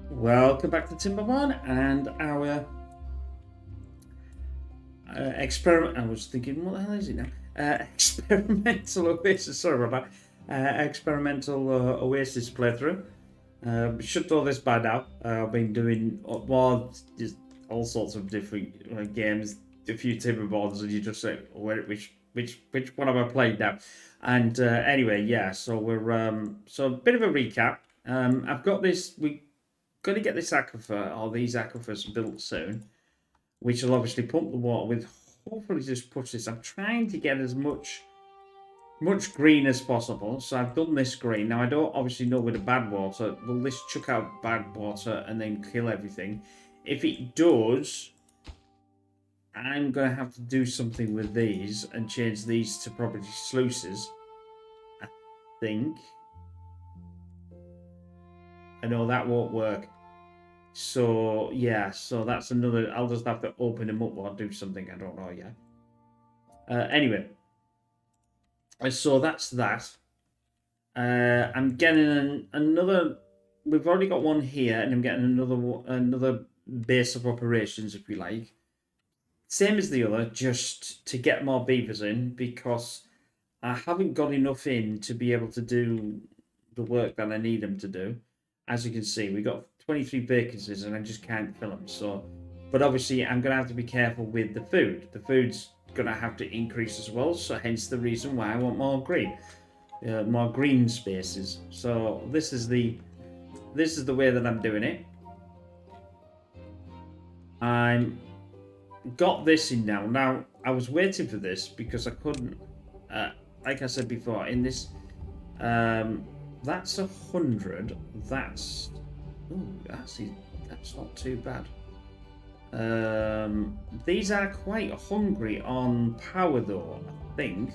Welcome back to Timberborn and our experiment. I was thinking, what the hell is it now? Experimental Oasis. Sorry about that. Experimental Oasis playthrough. Should know this by now. I've been doing just all sorts of different games, a few Timberborns, and you just say, which one am I playing now? And anyway, yeah. So we're so a bit of a recap. I've got this. We going to get this aquifer or these aquifers built soon, which will obviously pump the water with. Hopefully, just push this. I'm trying to get as much green as possible. So I've done this green. Now I don't obviously know with the bad water. Will this chuck out bad water and then kill everything? If it does, I'm going to have to do something with these and change these to property sluices. I think. I know that won't work. So, yeah, so that's another. I'll just have to open them up or do something. I don't know yet. Anyway, so that's that. I'm getting another. We've already got one here, and I'm getting another base of operations, if you like. Same as the other, just to get more beavers in, because I haven't got enough in to be able to do the work that I need them to do. As you can see, we got 23 vacancies and I just can't fill them. So, but obviously I'm going to have to be careful with the food. The food's going to have to increase as well. So hence the reason why I want more green spaces. So this is the way that I'm doing it. I'm got this in now. Now I was waiting for this because I couldn't. Like I said before, in this. That's 100. That's actually that's not too bad. These are quite hungry on power though, I think.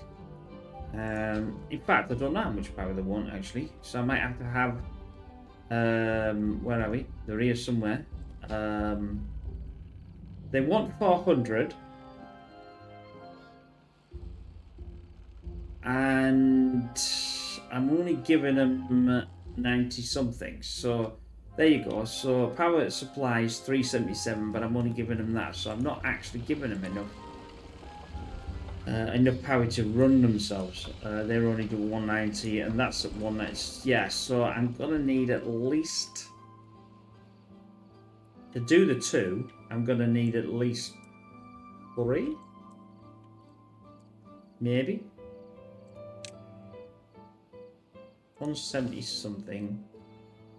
In fact, I don't know how much power they want actually, so I might have to have. Where are we? They're here somewhere. They want 400, and I'm only giving them 90 something. So there you go. So power supply is 377, but I'm only giving them that. So I'm not actually giving them enough power to run themselves. They're only doing 190, and that's at 190. Yeah, so I'm gonna need at least to do the two. I'm gonna need at least 3, maybe. 170 something.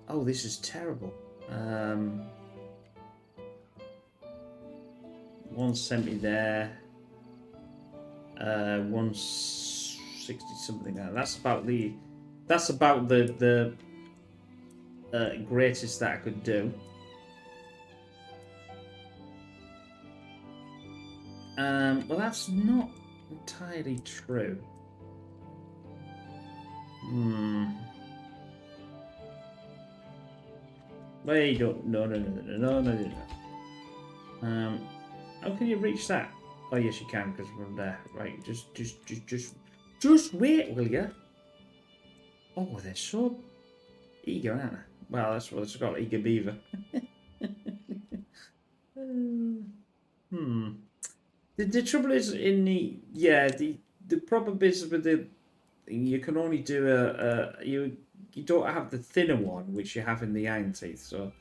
Oh, this is terrible. 170 there. 160 something there. That's about the greatest that I could do. Well, that's not entirely true. Wait, no. How can you reach that? Oh, yes, you can, because we're there. Right, just wait, will you? Oh, they're so eager, aren't they? Well, that's what it's called, eager beaver. The trouble is in the problem is with the you can only do you don't have the thinner one which you have in the iron teeth. So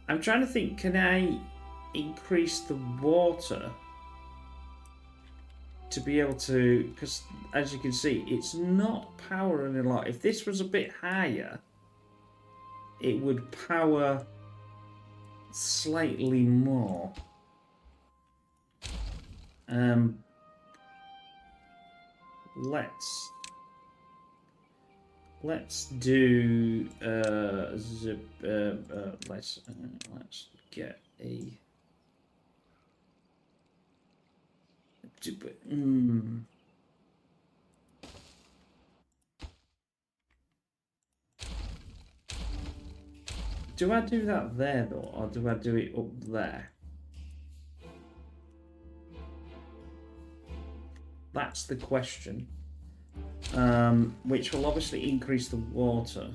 I'm trying to think, can I increase the water to be able to, because as you can see it's not powering a lot. If this was a bit higher it would power slightly more. Let's do let's get a do I do that there though, or do I do it up there? That's the question. Which will obviously increase the water.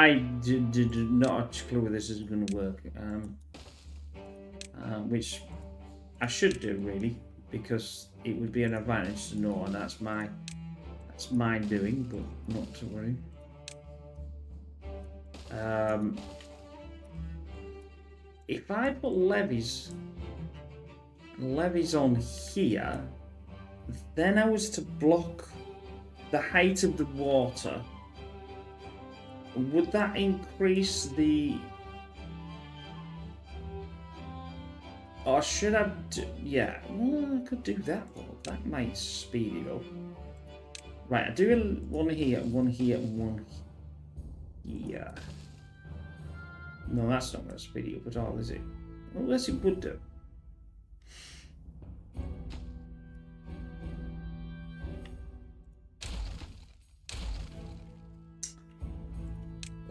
I did not a clue this is going to work, which I should do really, because it would be an advantage to know, and that's my doing, but not to worry. If I put levees on here, then I was to block the height of the water, would that increase the... Or should I do... Yeah, well, I could do that though. That might speed it up. Right, I do one here, one here, and one here. No, that's not going to speed it up at all, is it? Well, unless it would do.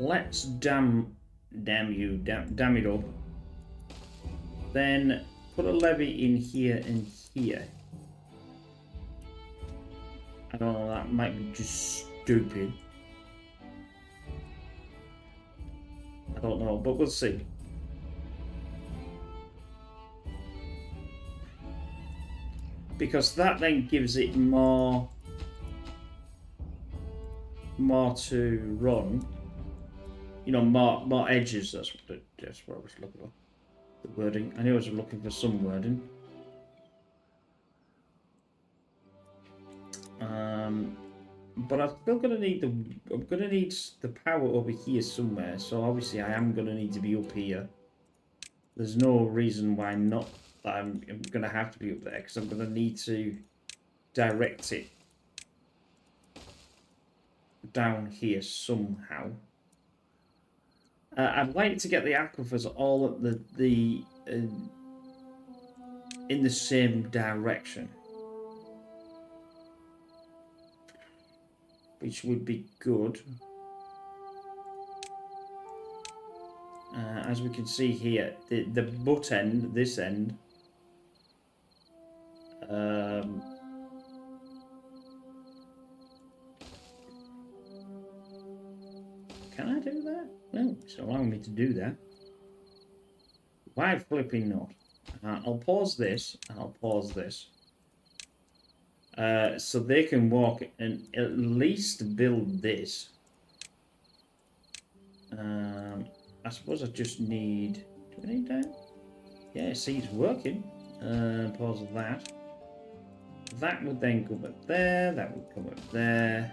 Let's dam it up. Then put a levee in here and here. I don't know, that might be just stupid. I don't know, but we'll see. Because that then gives it more to run. You know, more edges. That's what I was looking for. The wording. I knew I was looking for some wording. But I'm still gonna need the power over here somewhere. So obviously I am gonna need to be up here. There's no reason why not. I'm gonna have to be up there because I'm gonna need to direct it down here somehow. I'd like to get the aquifers all at the in the same direction, which would be good. As we can see here, the butt end, this end, can I do that? No, it's allowing me to do that. Why flipping not? I'll pause this, and I'll pause this. So they can walk and at least build this. I suppose I just need... Do I need that? Yeah, see, it's working. Pause that. That would then come up there. That would come up there.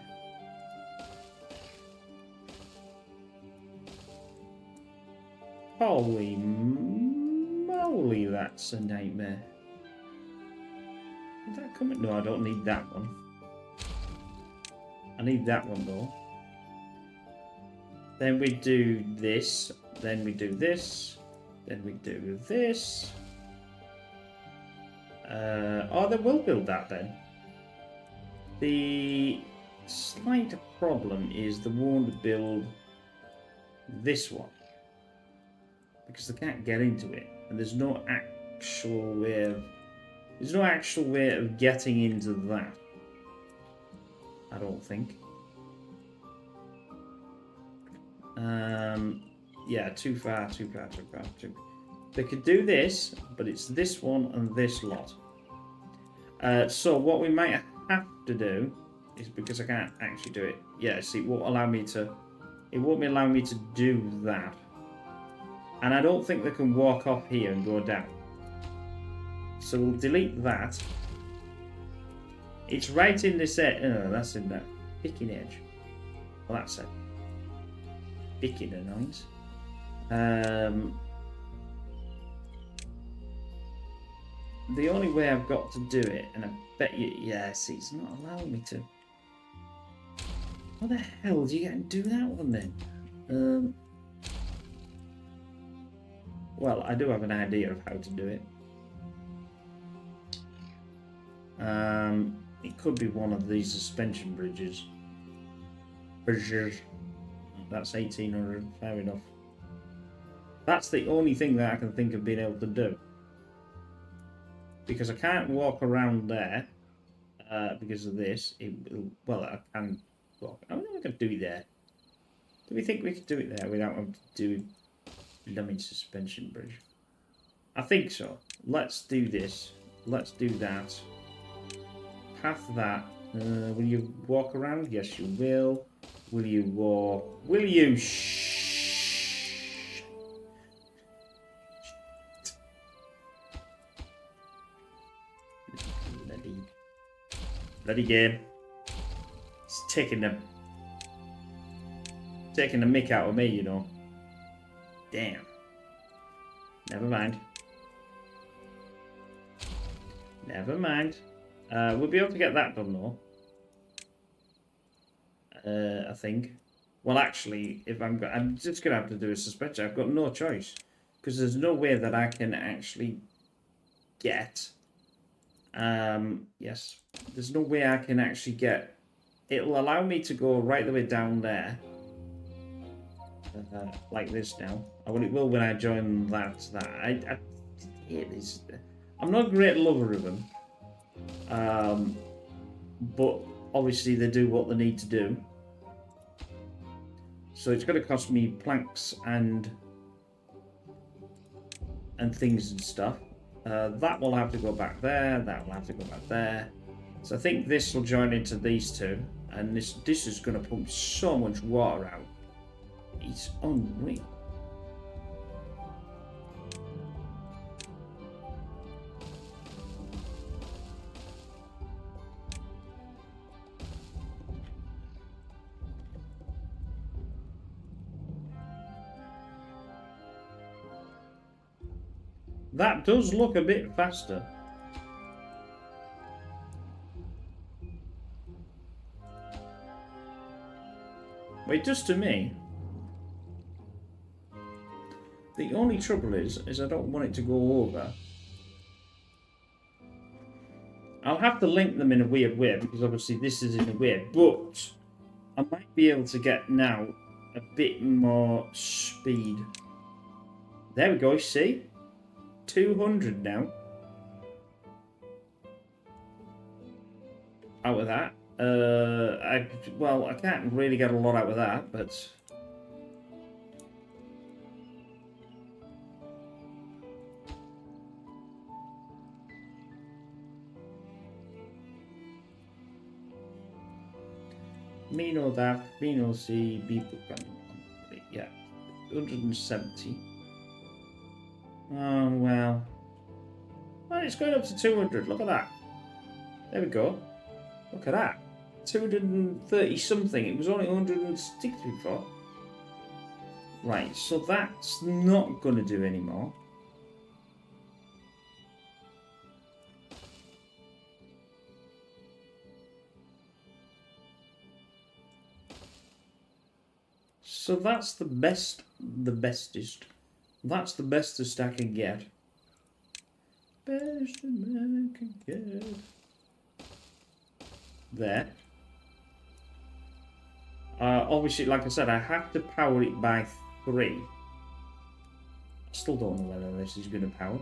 Holy moly, that's a nightmare. Did that come in? No, I don't need that one. I need that one though. Then we do this. Then we do this. Then we do this. Oh, they will build that then. The slight problem is they won't build this one. Because they can't get into it. And there's no actual way of... There's no actual way of getting into that. I don't think. Yeah, too far. They could do this, but it's this one and this lot. So what we might have to do is, because I can't actually do it. Yeah, see, it won't allow me to... It won't allow me to do that. And I don't think they can walk off here and go down. So we'll delete that. It's right in this edge. Oh, that's in that picking edge. Well, that's it. Picking annoyance. The only way I've got to do it, and I bet you, yeah, see, it's not allowing me to. How the hell do you get and do that one then? Well, I do have an idea of how to do it. It could be one of these suspension bridges. That's 1800, fair enough. That's the only thing that I can think of being able to do. Because I can't walk around there because of this. Well, I can walk. I don't think I can do it there. Do we think we could do it there without having to do blooming suspension bridge? I think so. Let's do this. Let's do that. Path that. Will you walk around? Yes, you will. Will you walk? Will you? Shh. Bloody game. It's taking the mick out of me, you know. Damn. Never mind. Never mind. We'll be able to get that done though. I think. Well, actually, if I'm just gonna have to do a suspension. I've got no choice because there's no way that I can actually get. Yes, there's no way I can actually get. It'll allow me to go right the way down there, like this now. Well, it will when I join that. It is. I'm not a great lover of them, but obviously they do what they need to do. So it's going to cost me planks and things and stuff. That will have to go back there. That will have to go back there. So I think this will join into these two, and this is going to pump so much water out. It's unreal. That does look a bit faster. Wait, just to me. The only trouble is I don't want it to go over. I'll have to link them in a weird way because obviously this is in a weird, but I might be able to get now a bit more speed. There we go, see? 200 now. Out of that. I can't really get a lot out of that, but me know that, me know see, BeaverBrook, yeah, 170. Oh, well, it's going up to 200, look at that. There we go. Look at that. 230 something. It was only 160 before. Right, so that's not going to do anymore. So that's the bestest. That's the bestest I can get. Best I can get. There. Obviously, like I said, I have to power it by 3. I still don't know whether this is going to power.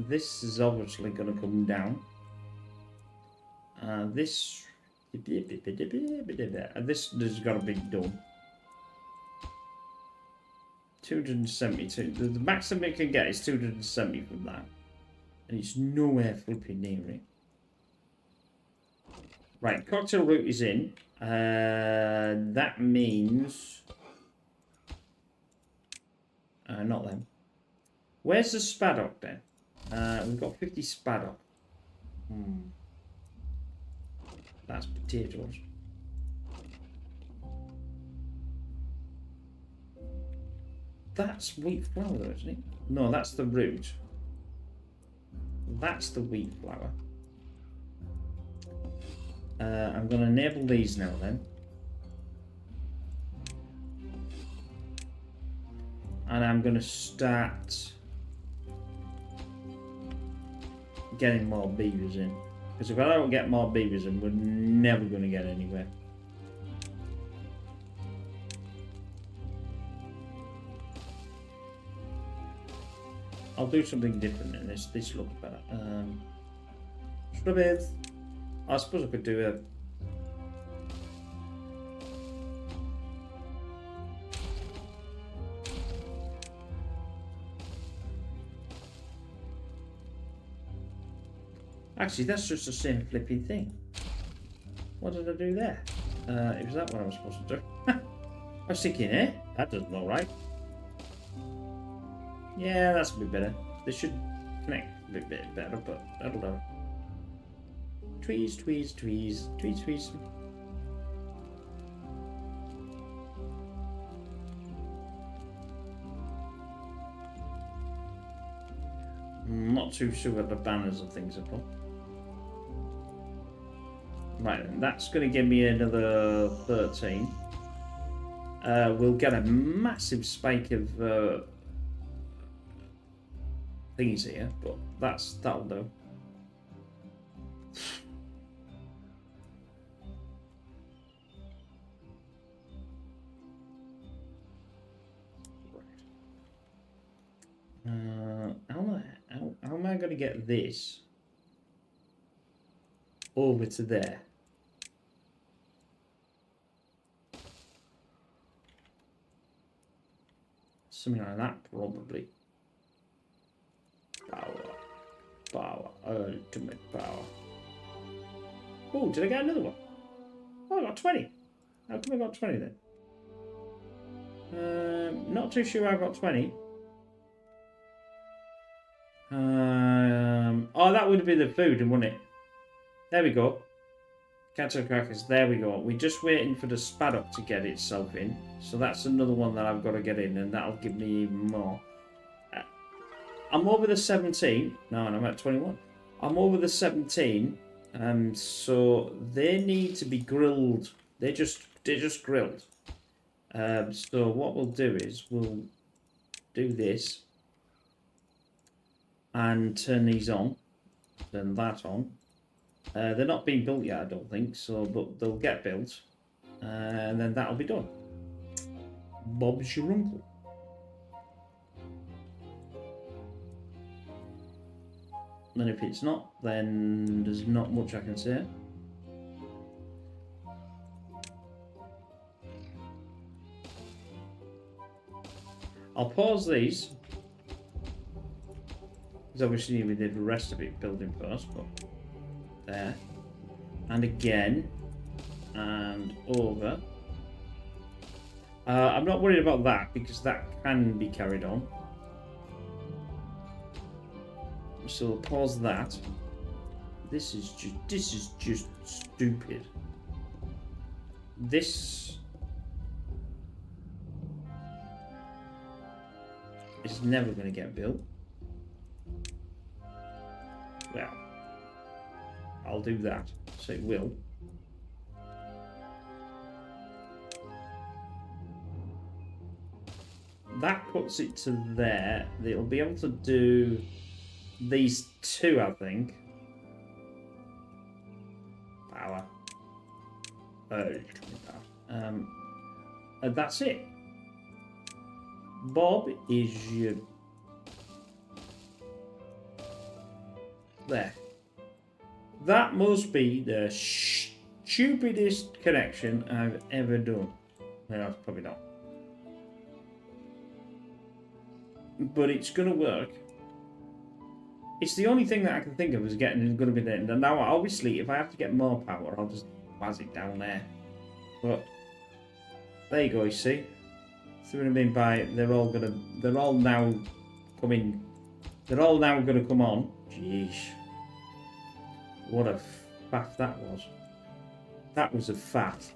This is obviously going to come down. This has got to be done. 272. The maximum it can get is 270 from that. And it's nowhere flipping near it. Right, cocktail route is in. That means... not them. Where's the spaddock then? We've got 50 spaddock. That's potatoes. That's wheat flour though, isn't it? No, that's the root. That's the wheat flour. I'm going to enable these now then. And I'm going to start getting more beavers in. Because if I don't get more beavers in, we're never going to get anywhere. I'll do something different in this. This looks better. Strawberries. I suppose I could do a... Actually, that's just the same flipping thing. What did I do there? It was that what I was supposed to do. I was thinking, that doesn't look right. Yeah, that's a bit better. They should connect a bit better, but that'll do. Tweeze, tweeze, tweeze, tweeze, tweeze. I'm not too sure what the banners and things are for. Right, then that's going to give me another 13. We'll get a massive spike of things here, but that'll do. How am I going to get this over to there? Something like that, probably. Power, ultimate power. Oh, did I get another one? Oh, I got 20. How come I got 20 then? Not too sure I got 20. Oh, that would have been the food, wouldn't it? There we go. Catch crackers. There we go. We're just waiting for the spaddock to get itself in. So that's another one that I've got to get in, and that'll give me even more. I'm over the 17. No, I'm at 21. I'm over the 17. So they need to be grilled. They're just grilled. So what we'll do is we'll do this and turn these on, turn that on. They're not being built yet, I don't think, so but they'll get built, and then that'll be done. Bob's your uncle. And if it's not, then there's not much I can say. I'll pause these, because obviously we did the rest of it building first, but there. And again. And over. I'm not worried about that, because that can be carried on. So we'll pause that. This is just stupid. This is never going to get built. Well, I'll do that. So it will. That puts it to there. It'll be able to do these two, I think. Power. And that's it. Bob is your... There. That must be the stupidest connection I've ever done. Well, probably not. But it's going to work. It's the only thing that I can think of is going to be there. And now, obviously, if I have to get more power, I'll just buzz it down there. But there you go. You see, see what I mean by they're all now coming. They're all now going to come on. Jeez, what a faff that was. That was a faff.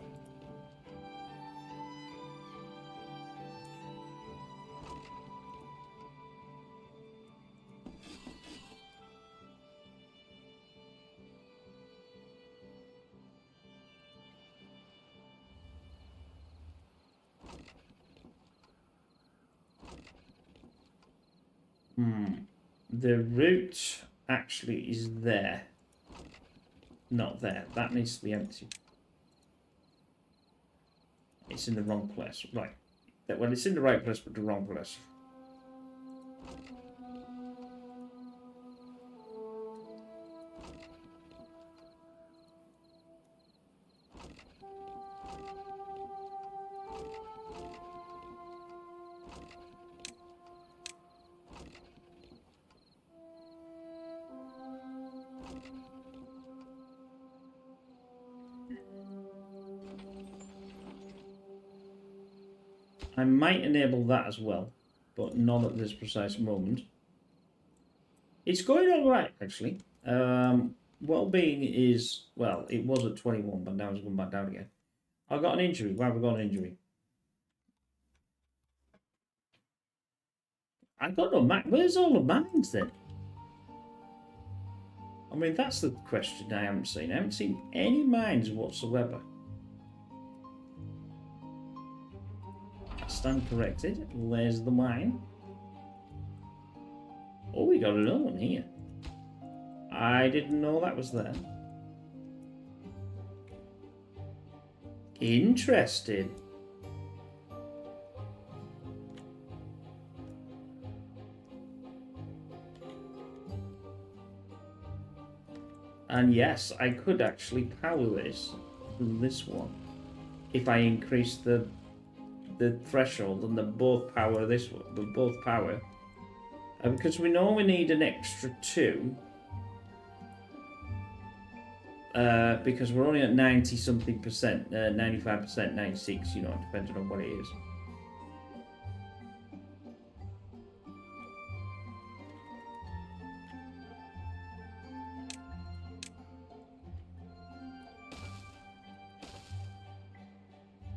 The route actually is there. Not there. That needs to be empty. It's in the wrong place. Right. Well, it's in the right place, but the wrong place. I might enable that as well, but not at this precise moment. It's going all right, actually. Well-being is, well, it was at 21, but now it's gone back down again. I got an injury. Why have I got an injury? I got no mine. Where's all the mines then? I mean, that's the question I haven't seen. I haven't seen any mines whatsoever. I stand corrected. Where's the mine? Oh, we got another one here. I didn't know that was there. Interesting. And yes, I could actually power this from this one if I increase the threshold and the both power this one, the both power, because we know we need an extra 2. Because we're only at 90 something percent, 95%, 96, you know, depending on what it is.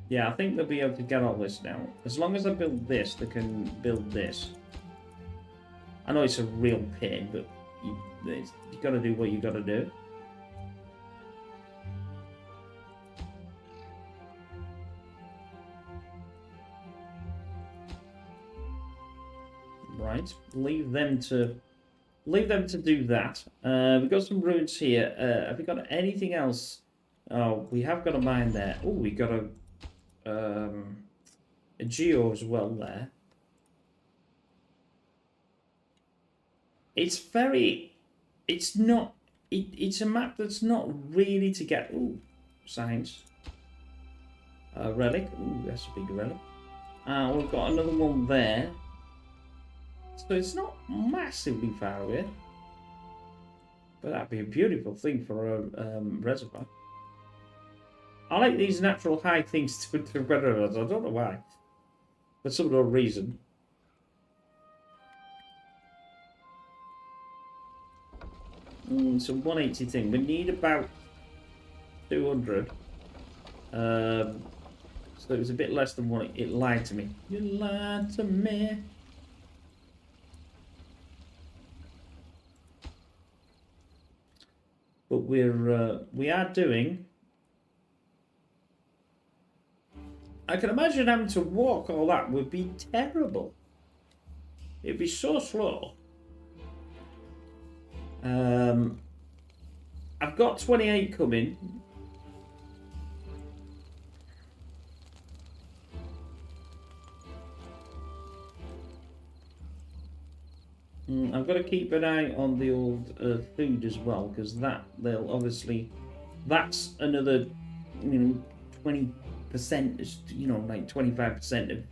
Yeah, I think they'll be able to get all this now. As long as I build this, they can build this. I know it's a real pain, but you got to do what you got to do. Right, leave them to do that. We've got some ruins here. Have we got anything else? Oh, we have got a mine there. Oh, we got a geo as well there. It's very, it's not, it's a map that's not really to get. Ooh, science. Relic. Ooh, that's a big relic. We've got another one there. So it's not massively far away. But that'd be a beautiful thing for a reservoir. I like these natural high things to reservoirs. I don't know why. For some other reason. So 180 thing. We need about 200. So it was a bit less than what it lied to me. You lied to me. But we are doing. I can imagine having to walk all that would be terrible. It'd be so slow. I've got 28 coming. I've got to keep an eye on the old food as well, because they'll obviously, that's another, 20%, like 25% of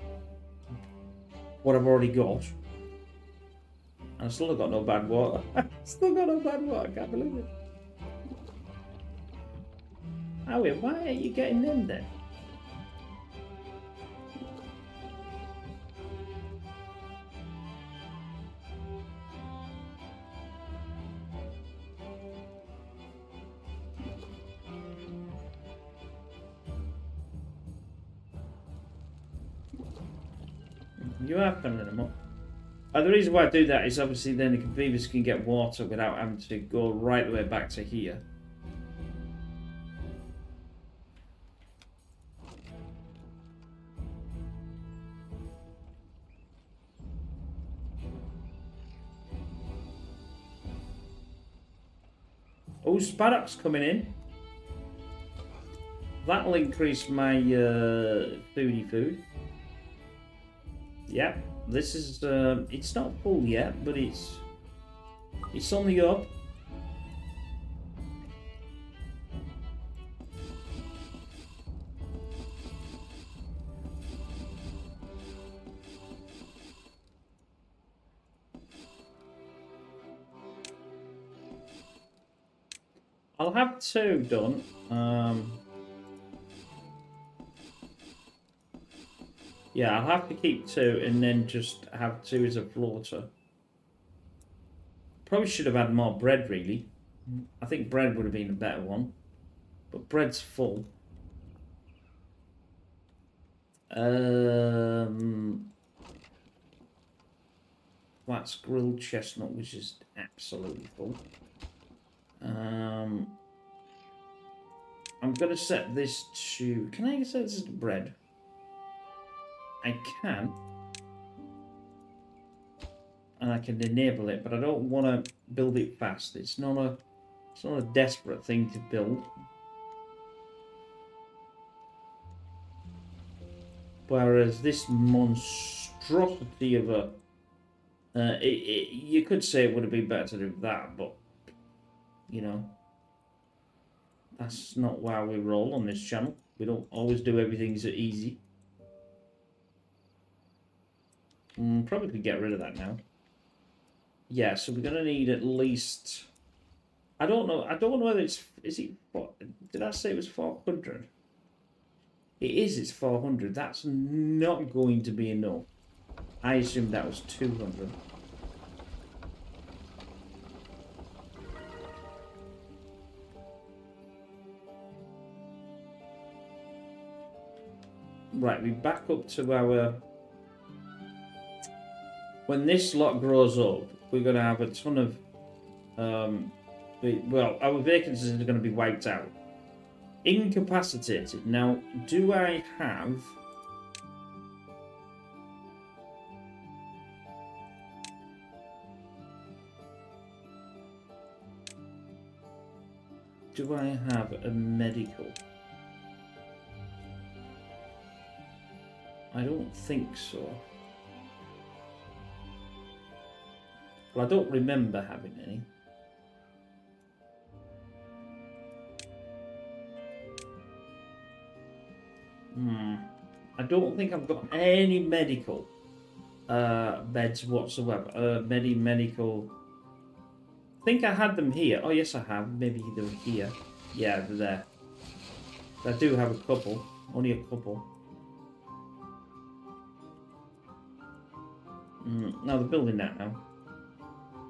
what I've already got. And I've still got no bad water. Still got no bad water, I can't believe it. Oh wait, why are you getting them then? You are filling them up. The reason why I do that is obviously then the beavers can get water without having to go right the way back to here. Oh, Spaddock's coming in. That'll increase my food. Yep, this is it's not full yet, but it's on the up. I'll have 2 done. Yeah, I'll have to keep 2 and then just have 2 as a floater. Probably should have had more bread, really. I think bread would have been a better one. But bread's full. That's grilled chestnut, which is absolutely full. I'm going to set this to... Can I set this to bread? I can. And I can enable it, but I don't want to build it fast. It's not a desperate thing to build. Whereas this monstrosity of a... you could say it would have been better to do that, but, you know, that's not why we roll on this channel. We don't always do everything so easy. Probably could get rid of that now. Yeah, so we're going to need at least... I don't know whether it's... Is it... Did I say it was 400? It is, it's 400. That's not going to be enough. I assumed that was 200. Right, we back up to our... When this lot grows up, we're going to have a ton of... well, our vacancies are going to be wiped out. Incapacitated. Now, do I have... Do I have a medical? I don't think so. Well, I don't remember having any. I don't think I've got any medical beds whatsoever. Medical. I think I had them here. Oh, yes, I have. Maybe they were here. Yeah, they're there. I do have a couple. Only a couple. No, they're building that now.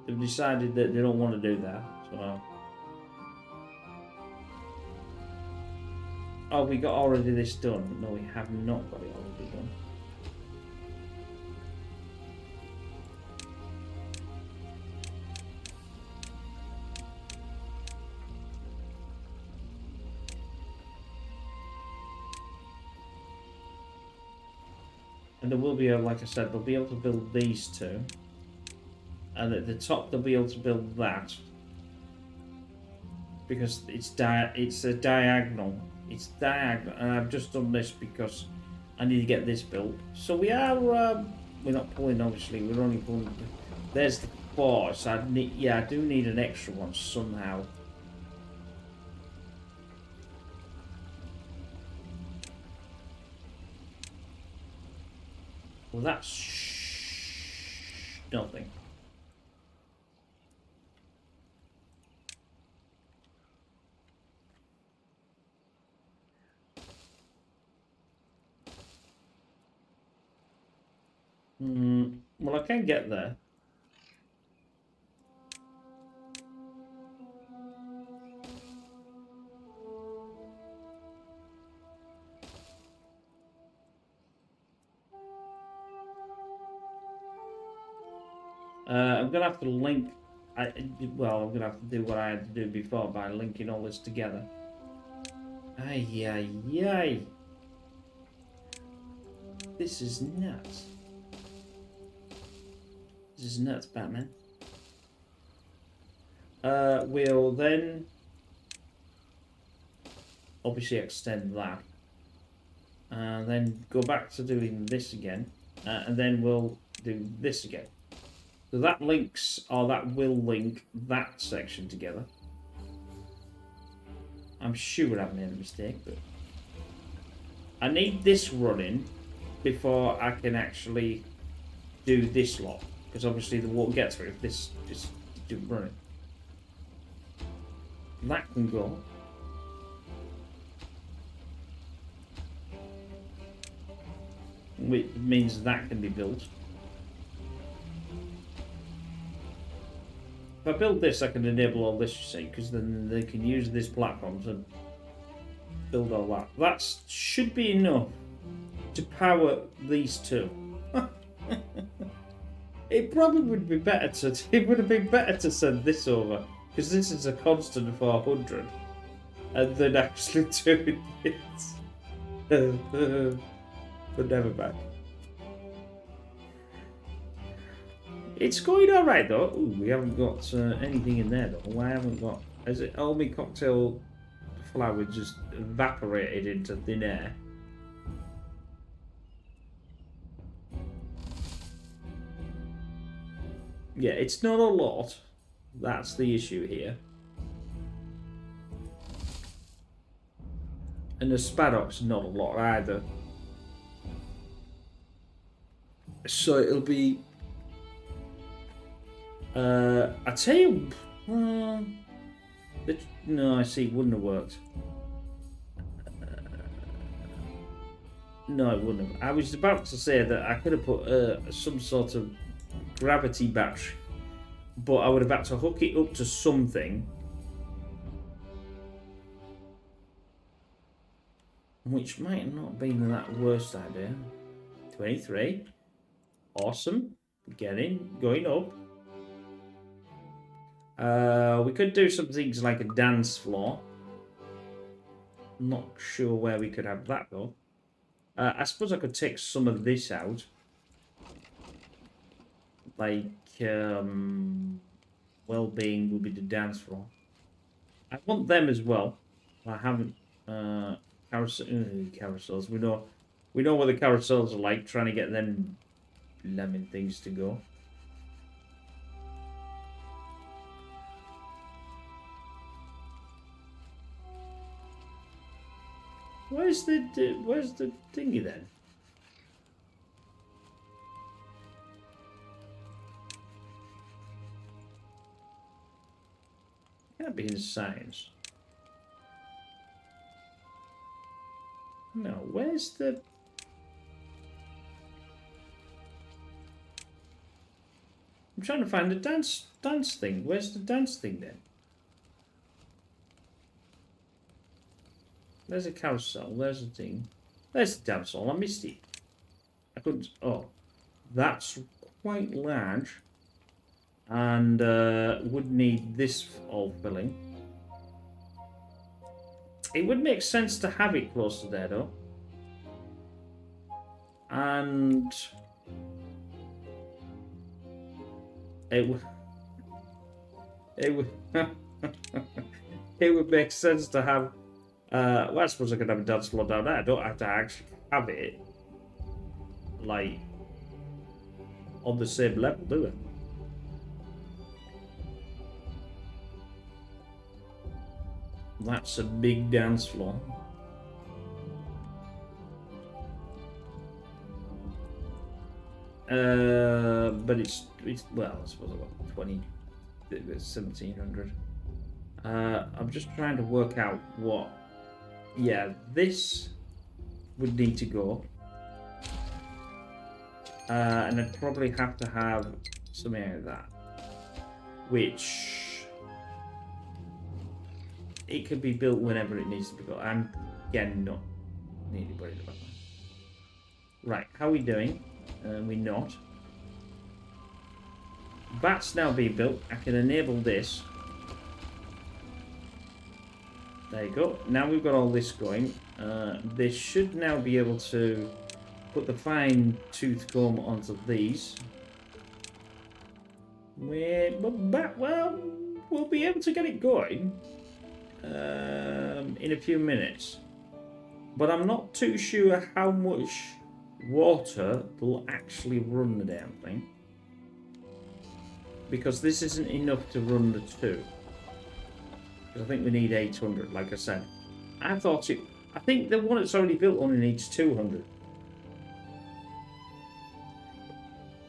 They've decided that they don't want to do that. So. Oh, we got already this done. No, we have not got it already done. And there will be, like I said, they'll be able to build these 2. And at the top, they'll be able to build that. Because it's a diagonal. It's diagonal. And I've just done this because I need to get this built. So we are, we're not pulling, obviously. We're only pulling, there's the 4. So I need, yeah, I do need an extra one somehow. Well, that's nothing. Well, I can get there. I'm going to have to link... well, I'm going to have to do what I had to do before by linking all this together. Ay, ay, ay. This is nuts. This is nuts, Batman. We'll then... obviously extend that. Then go back to doing this again. And then we'll do this again. So that links, or that will link that section together. I'm sure I've made a mistake, but... I need this running before I can actually do this lot. Because obviously they won't get through if this just didn't run it. That can go. Which means that can be built. If I build this, I can enable all this, you see, because then they can use this platform to build all that. That should be enough to power these two. It probably would be better to. It would have been better to send this over, because this is a constant 400, and then actually doing this. But never mind. It's going alright though. Ooh, we haven't got anything in there though. I haven't got. Has it all my cocktail flour just evaporated into thin air? Yeah, it's not a lot. That's the issue here. And the Spaddock's not a lot either. So it'll be. I tell you, no, I see, it wouldn't have worked. No, it wouldn't have. I was about to say that I could have put some sort of gravity battery, but I would have had to hook it up to something, which might not have been that worst idea. 23, awesome, going up. We could do some things like a dance floor. Not sure where we could have that though. I suppose I could take some of this out. Like, well-being will be the dance floor. I want them as well. I haven't, carousels. We know what the carousels are like, trying to get them lemon things to go. Where's the thingy then? Can't be in science. No, where's the? I'm trying to find the dance thing. Where's the dance thing then? There's a carousel. There's a thing. There's the dance hall. I missed it. I couldn't. Oh, that's quite large, and would need this all filling. It would make sense to have it close to there, though, and it would. It would. It would make sense to have. Well, I suppose I could have a dance floor down there. I don't have to actually have it, like, on the same level, do I? That's a big dance floor. But it's well, I suppose I've got 20, 1700. I'm just trying to work out what. Yeah, this would need to go. And I'd probably have to have something like that. Which it could be built whenever it needs to be built. I'm again not nearly worried about that. Right, how are we doing? We're not. That's now being built. I can enable this. There you go. Now we've got all this going. This should now be able to put the fine tooth comb onto these. Well, we'll be able to get it going in a few minutes. But I'm not too sure how much water will actually run the damn thing. Because this isn't enough to run the two. I think we need 800, like I said. I think the one that's already built only needs 200.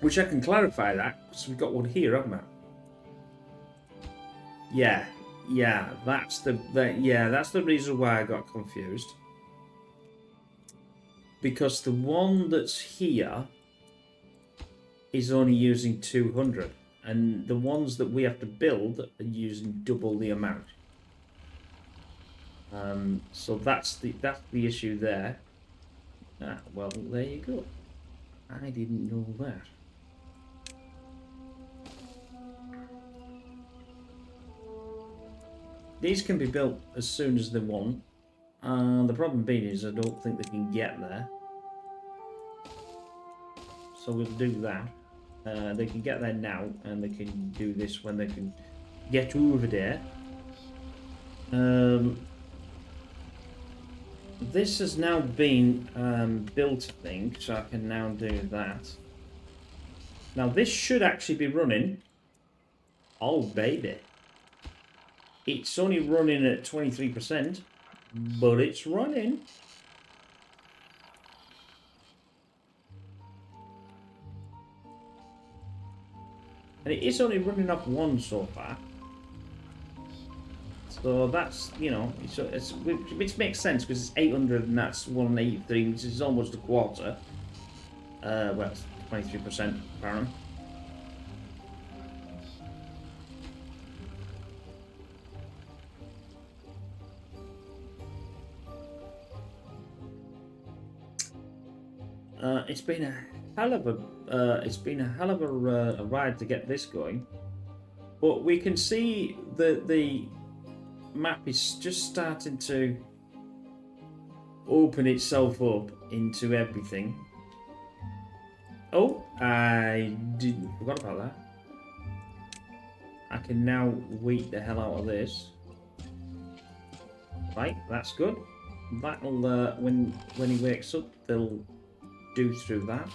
Which I can clarify that, because we've got one here, haven't we? Yeah, Yeah, that's the reason why I got confused. Because the one that's here is only using 200, and the ones that we have to build are using double the amount. So that's the issue there. Ah, well, there you go. I didn't know that. These can be built as soon as they want. The problem being is I don't think they can get there. So we'll do that. They can get there now, and they can do this when they can get over there. This has now been built, I think, so I can now do that. Now this should actually be running. Oh, baby. It's only running at 23%, but it's running. And it is only running off one so far. So that's, you know, which makes sense because it's 800 and that's 183, which is almost a quarter. Well, it's 23% apparently. It's been a hell of a ride to get this going, but we can see that the map is just starting to open itself up into everything. Oh, I forgot about that. I can now wheat the hell out of this. Right, that's good. That'll when he wakes up, they'll do through that.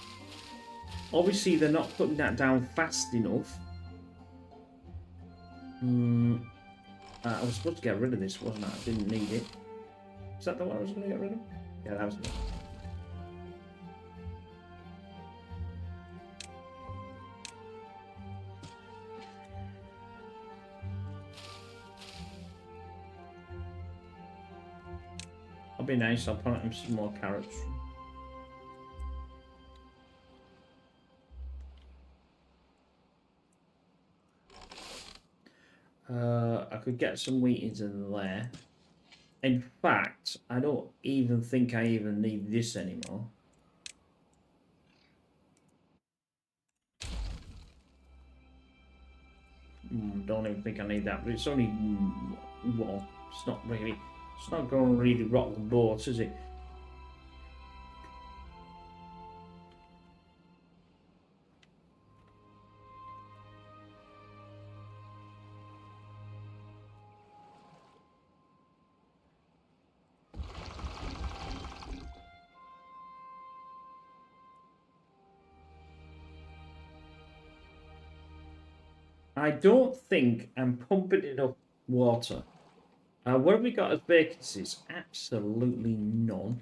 Obviously, they're not putting that down fast enough. I was supposed to get rid of this, wasn't I? I didn't need it. Is that the one I was going to get rid of? Yeah, that was it. That'll be nice. I'll plant him some more carrots. I could get some wheat into there. In fact, I don't even think I even need this anymore. Don't even think I need that, but it's only, well, it's not going to really rock the boat, is it? I don't think I'm pumping enough water. What have we got as vacancies? Absolutely none.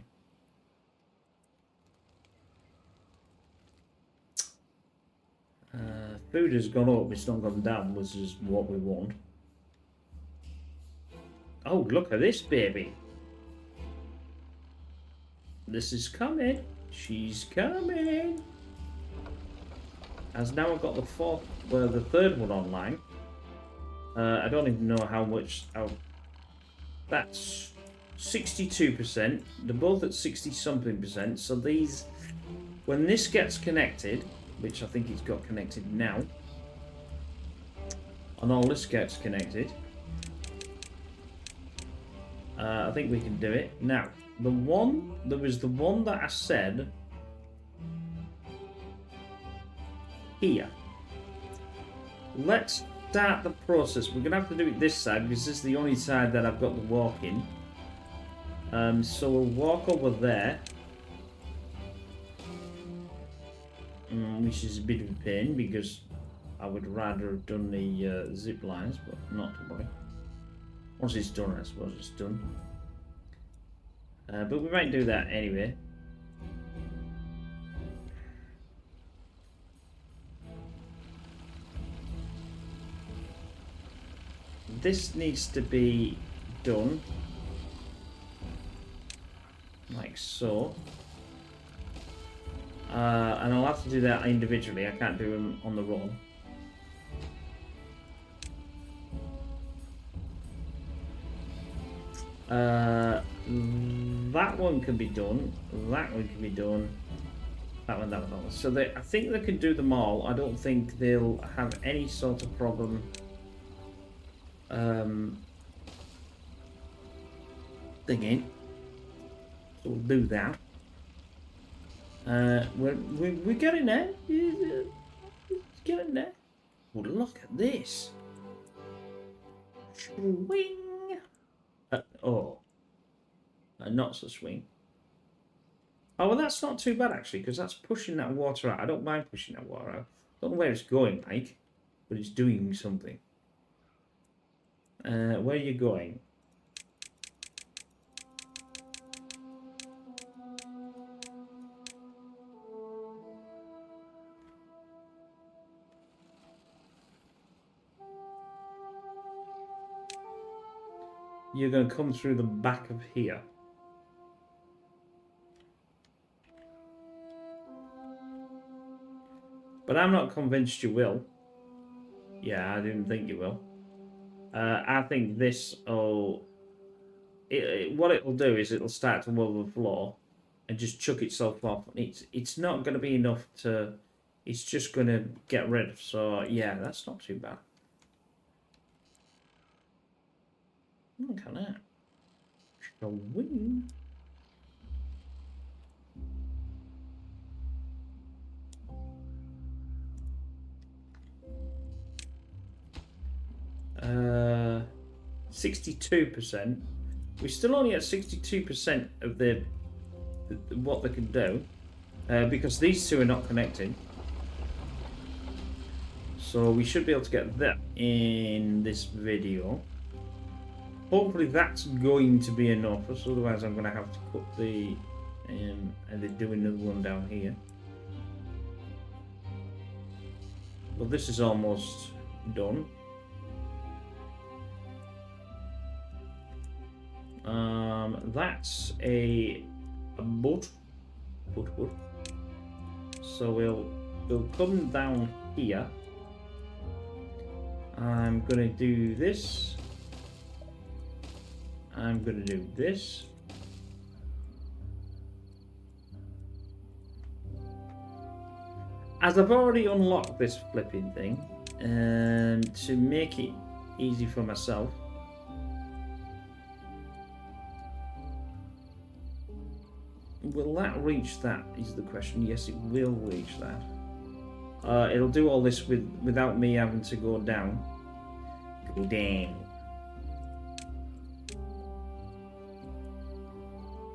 Food has gone up, it's not gone down, which is what we want. Oh, look at this baby. This is coming. She's coming. As now I've got the third one online. I don't even know how much. That's 62%. They're both at 60-something percent. So these, when this gets connected, which I think it's got connected now, and all this gets connected, I think we can do it. Now, there was the one that I said here. Let's start the process. We're gonna have to do it this side because this is the only side that I've got the walk in. So we'll walk over there, which is a bit of a pain because I would rather have done the zip lines, but not to worry. Once it's done, I suppose it's done. But we might do that anyway. this needs to be done. Like so. And I'll have to do that individually. I can't do them on the roll. That one can be done. That one can be done. That one, that one, that one. So I think they can do them all. I don't think they'll have any sort of problem. Thinking. So we'll do that. We're getting there. It's getting there. Oh, look at this. Swing. Not so swing. Oh, well, that's not too bad, actually, because that's pushing that water out. I don't mind pushing that water out. Don't know where it's going, Mike, but it's doing something. Where are you going? You're going to come through the back of here. But I'm not convinced you will. Yeah, I didn't think you will. I think this will... what it'll do is it'll start to overflow and just chuck itself off. It's not going to be enough to... It's just going to get rid of. So, yeah, that's not too bad. Look at that. Swing. 62%. We're still only at 62% of what they can do, because these two are not connecting. So we should be able to get that in this video. Hopefully that's going to be enough, otherwise I'm going to have to cut the and then do another one down here. Well, this is almost done. That's a boat. So we'll come down here. I'm gonna do this. I'm gonna do this. As I've already unlocked this flipping thing, and to make it easy for myself, will that reach that is the question. Yes, it will reach that. It'll do all this without me having to go down. Go down.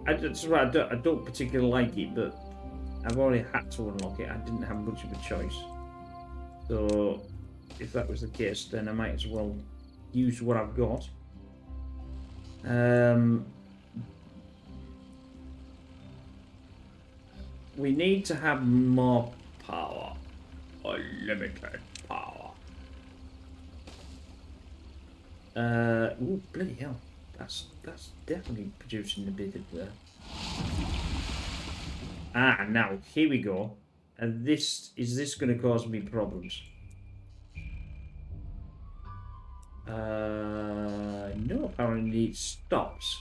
I don't particularly like it, but I've already had to unlock it. I didn't have much of a choice. So, if that was the case, then I might as well use what I've got. We need to have more power. Unlimited power. Ooh, bloody hell. That's definitely producing a bit of the... Ah, now, here we go. And is this going to cause me problems? No, apparently it stops.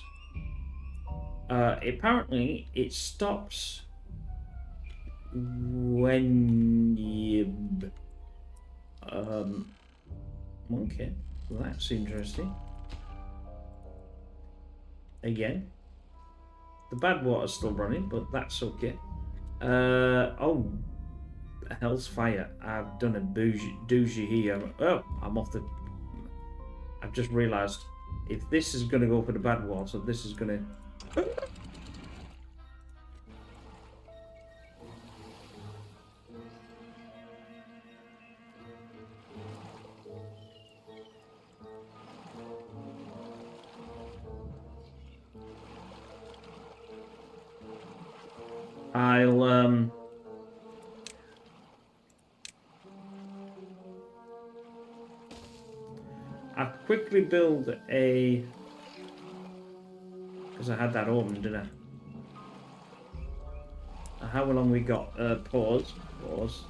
Apparently it stops when you... Okay, well, that's interesting. Again, the bad water's still running, but that's okay. Oh, hell's fire! I've done a doozy here. Oh, I'm off the... I've just realised if this is going to go for the bad water, this is going to... quickly build a... Because I had that open, didn't I? How long we got? Pause. Pause.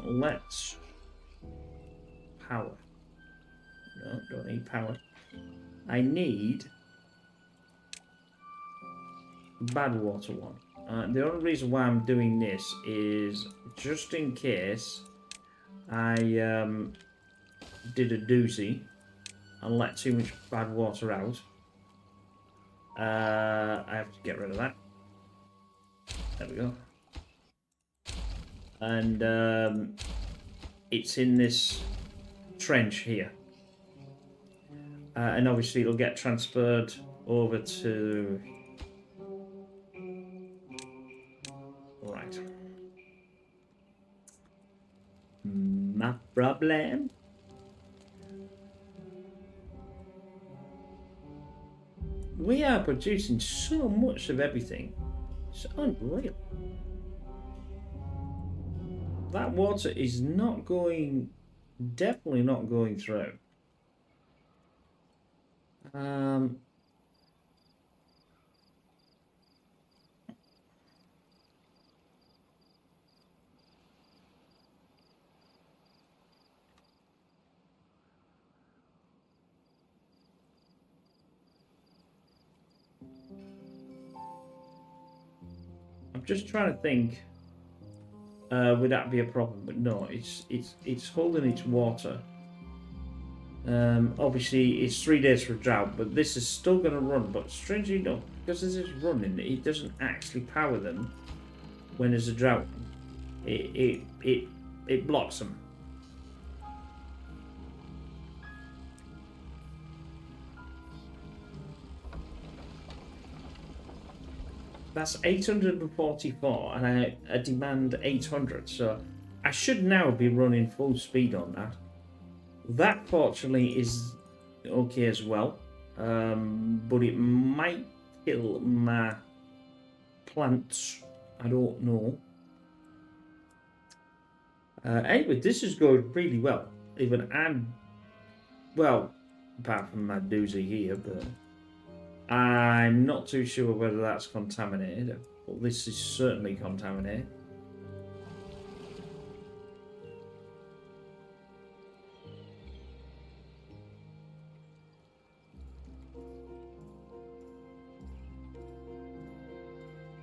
Let's... Power. No, don't need power. I need... Bad water one. The only reason why I'm doing this is just in case I did a doozy and let too much bad water out. I have to get rid of that. There we go. And it's in this trench here. And obviously it'll get transferred over to... Right. No problem. We are producing so much of everything. It's unreal. That water is not going... Definitely not going through. I'm just trying to think, would that be a problem? But no, it's holding its water. Obviously, it's 3 days for drought, but this is still going to run. But strangely enough, because this is running, it doesn't actually power them when there's a drought. It blocks them. That's 844, and I demand 800, so I should now be running full speed on that. That, fortunately, is okay as well, but it might kill my plants. I don't know. Anyway, this is going really well. Even I'm, well, apart from my doozy here, but I'm not too sure whether that's contaminated. But this is certainly contaminated.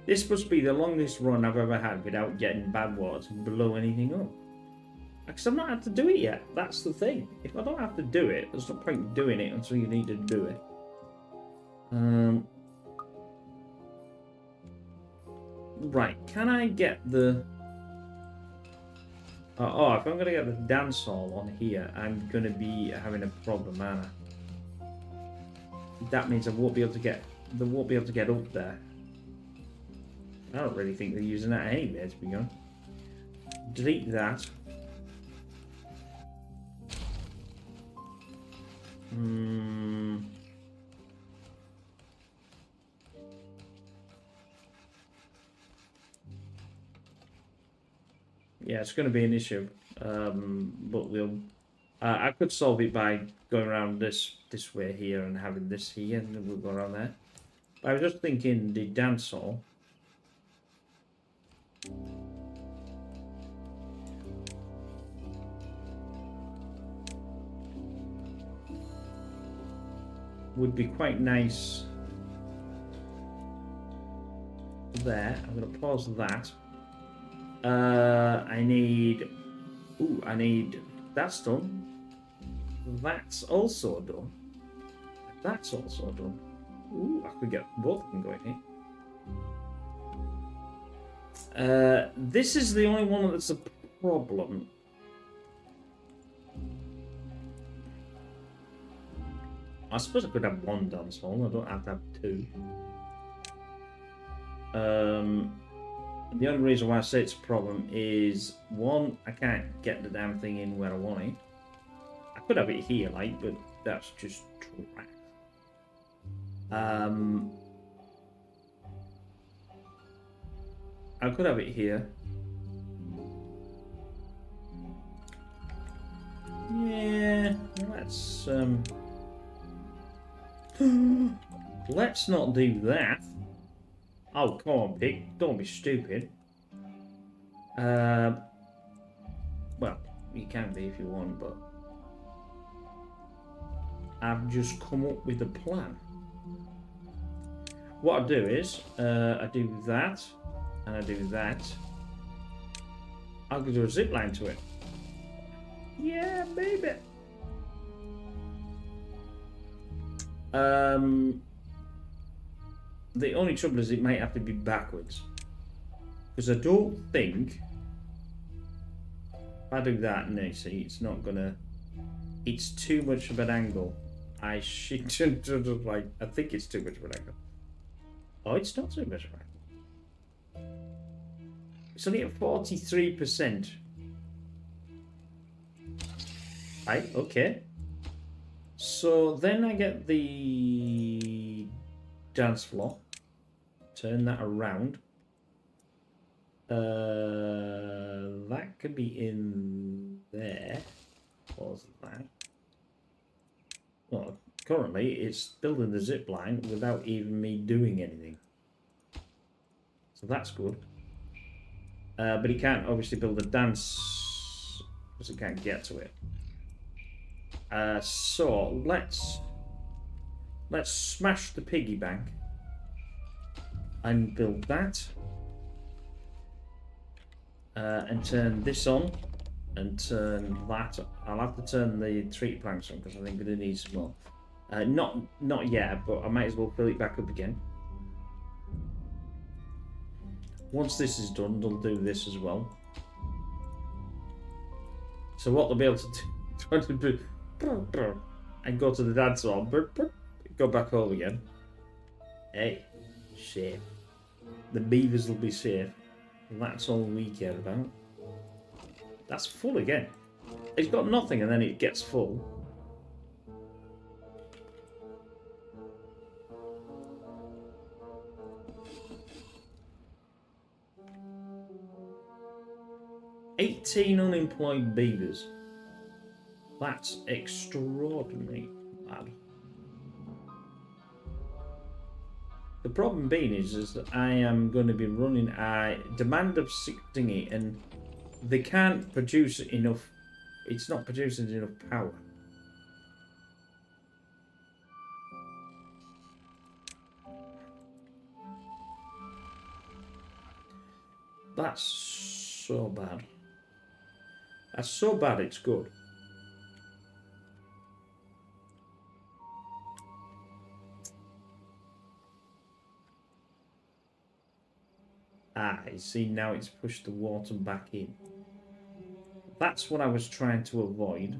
This must be the longest run I've ever had without getting bad water to blow anything up. Because I've not had to do it yet. That's the thing. If I don't have to do it, there's no point doing it until you need to do it. Right, can I get the... oh, if I'm going to get the dance hall on here, I'm going to be having a problem, aren't I? That means I won't be able to get... They won't be able to get up there. I don't really think they're using that anyway, to be honest. Delete that. Yeah, it's going to be an issue, but we'll. I could solve it by going around this way here and having this here, and then we'll go around there. But I was just thinking the dance hall. Would be quite nice there. I'm going to pause that. I need... Ooh, I need... That's done. That's also done. That's also done. Ooh, I could get both of them going here. This is the only one that's a problem. I suppose I could have one dance hall. I don't have to have two. The only reason why I say it's a problem is, one, I can't get the damn thing in where I want it. I could have it here, like, but that's just trash. I could have it here. Yeah, let's let's not do that. Oh, come on, pig. Don't be stupid. Well, you can be if you want, but I've just come up with a plan. What I do is, I do that, and I do that. I'll do a zip line to it. Yeah, baby. The only trouble is it might have to be backwards. Because I don't think if I do that, no, see, it's not gonna. It's too much of an angle. I shouldn't like. I think it's too much of an angle. Oh, it's not too much of an angle. It's only at 43%. Right, okay. So then I get the dance floor. Turn that around. That could be in there. What was that? Well, currently it's building the zip line without even me doing anything. So that's good. But he can't obviously build a dance because he can't get to it. So let's smash the piggy bank and build that. And turn this on and turn that. I'll have to turn the tree planks on because I think I'm going to need some more. Not yet, but I might as well fill it back up again. Once this is done, they'll do this as well. So what they'll be able to do and go to the dance hall, go back home again. Hey, safe. The beavers will be safe. And that's all we care about. That's full again. It's got nothing and then it gets full. $18 unemployed beavers. That's extraordinary, lad. The problem being is that I am going to be running a demand of thingy, and they can't produce enough. It's not producing enough power. That's so bad. That's so bad, it's good. Ah, you see, now it's pushed the water back in. That's what I was trying to avoid.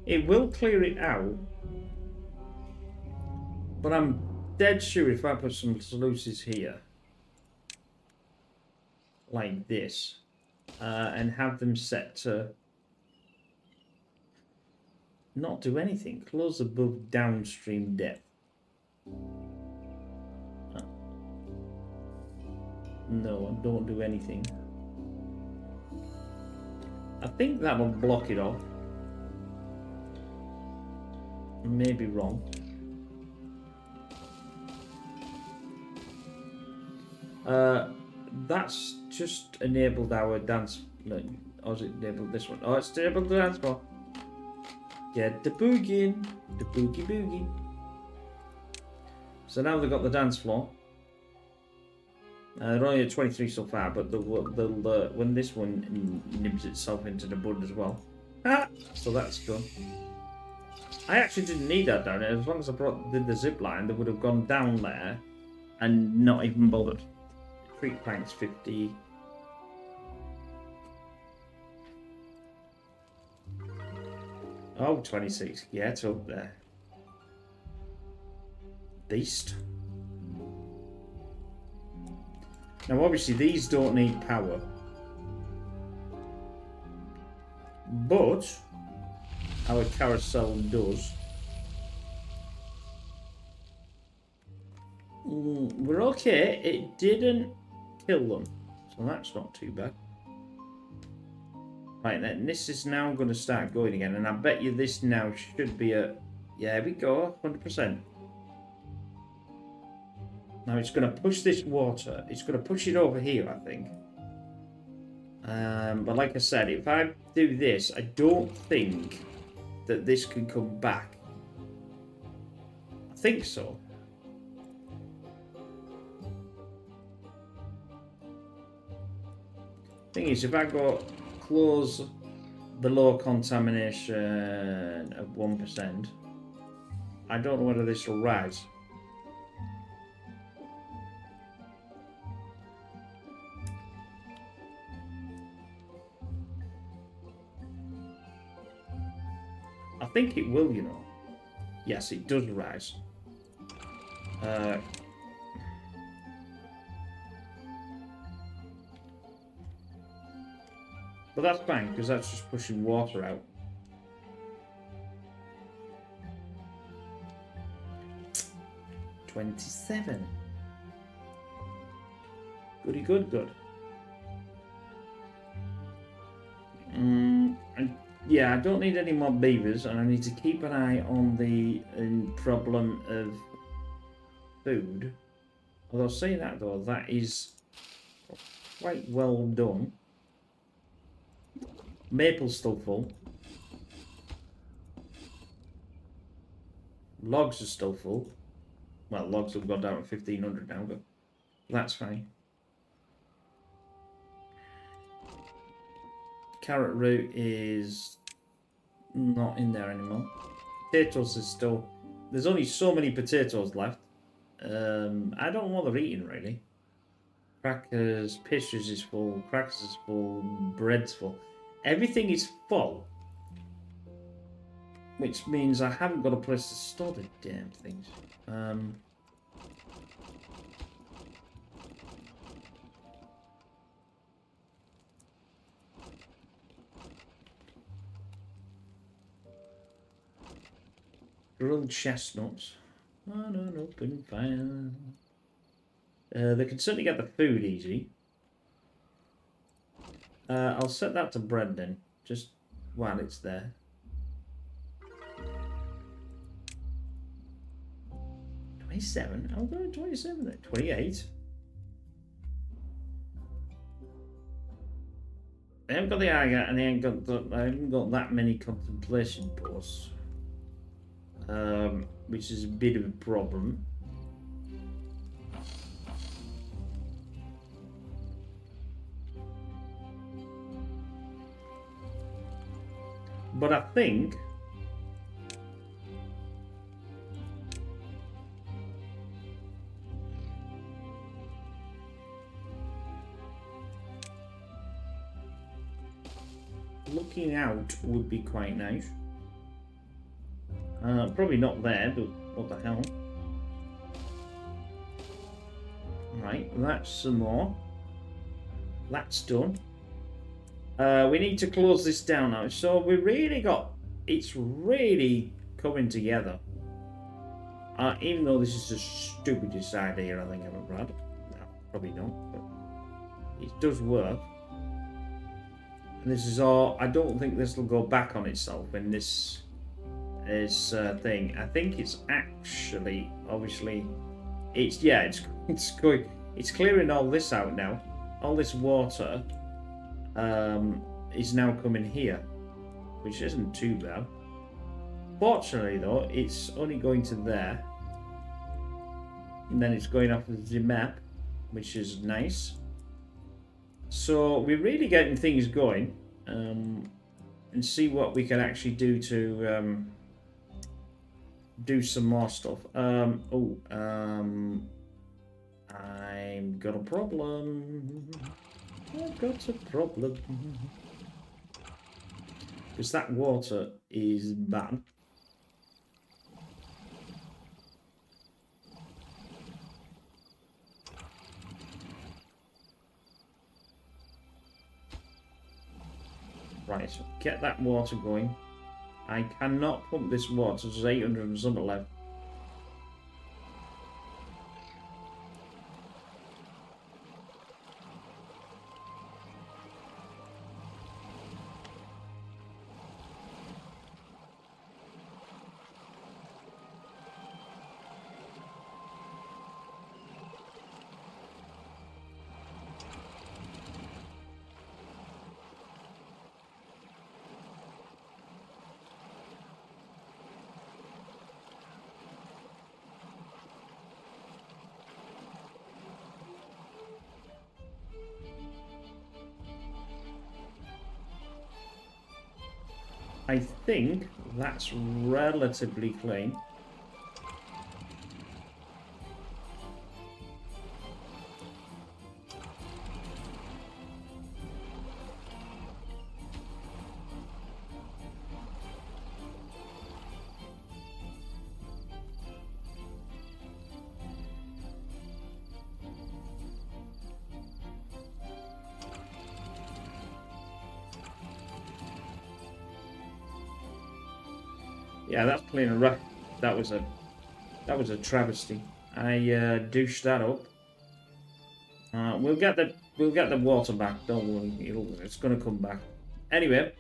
It will clear it out, but I'm dead sure if I put some sluices here, like this, and have them set to not do anything, close above downstream depth. No, don't do anything. I think that will block it off. Maybe wrong. That's just enabled our dance. No, or is it enabled this one? Oh, it's enabled the dance floor. Get the boogie in, the boogie boogie. So now they've got the dance floor. They're only at 23 so far, but they'll when this one nibs itself into the bud as well. Ah, so that's done. I actually didn't need that down there. As long as I did the zip line, they would have gone down there and not even bothered. Tree planks 50. Oh, 26. Yeah, it's up there. Beast. Now, obviously, these don't need power. But our carousel does. We're okay. It didn't kill them, so that's not too bad. Right then, this is now going to start going again, and I bet you this now should be a... Yeah, here we go, 100%. Now it's going to push this water. It's going to push it over here, I think. But like I said, if I do this, I don't think that this can come back. I think so. Thing is, if I go close below contamination of 1%, I don't know whether this will rise. I think it will, you know. Yes, it does rise. But that's fine, because that's just pushing water out. $27. Goody good. And yeah, I don't need any more beavers, and I need to keep an eye on the problem of food. Although saying that though, that is quite well done. Maple's still full. Logs are still full. Well, logs have gone down to 1,500 now, but that's fine. Carrot root is not in there anymore. Potatoes is still... There's only so many potatoes left. I don't know what they're eating, really. Crackers, pastries is full, crackers is full, bread's full. Everything is full. Which means I haven't got a place to store the damn things. Grilled chestnuts on an open fire. They can certainly get the food easy. I'll set that to bread then, just while it's there. $27? I'll go to 27 then. 28. I haven't got the agate and I haven't got that many contemplation posts. Which is a bit of a problem. But I think looking out would be quite nice. Probably not there, but what the hell. Right, that's some more. That's done. We need to close this down now. So we really got... It's really coming together. Even though this is the stupidest idea I think I've ever had. No, probably not, but it does work. And this is all... I don't think this will go back on itself when this is thing. I think it's actually, obviously... It's, yeah, it's going... It's clearing all this out now. All this water... is now coming here, which isn't too bad. Fortunately though, it's only going to there, and then it's going off the map, which is nice. So we're really getting things going, and see what we can actually do to do some more stuff. I've got a problem. I've got a problem. Because that water is bad. Right, so get that water going. I cannot pump this water, there's 800 and something left. I think that's relatively clean. Yeah, that's clean and right. That was a travesty. I douched that up. We'll get the water back. Don't worry, it's gonna come back. Anyway,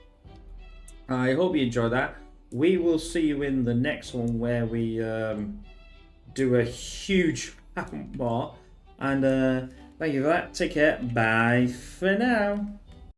I hope you enjoyed that. We will see you in the next one where we do a huge amount more. And thank you for that. Take care. Bye for now.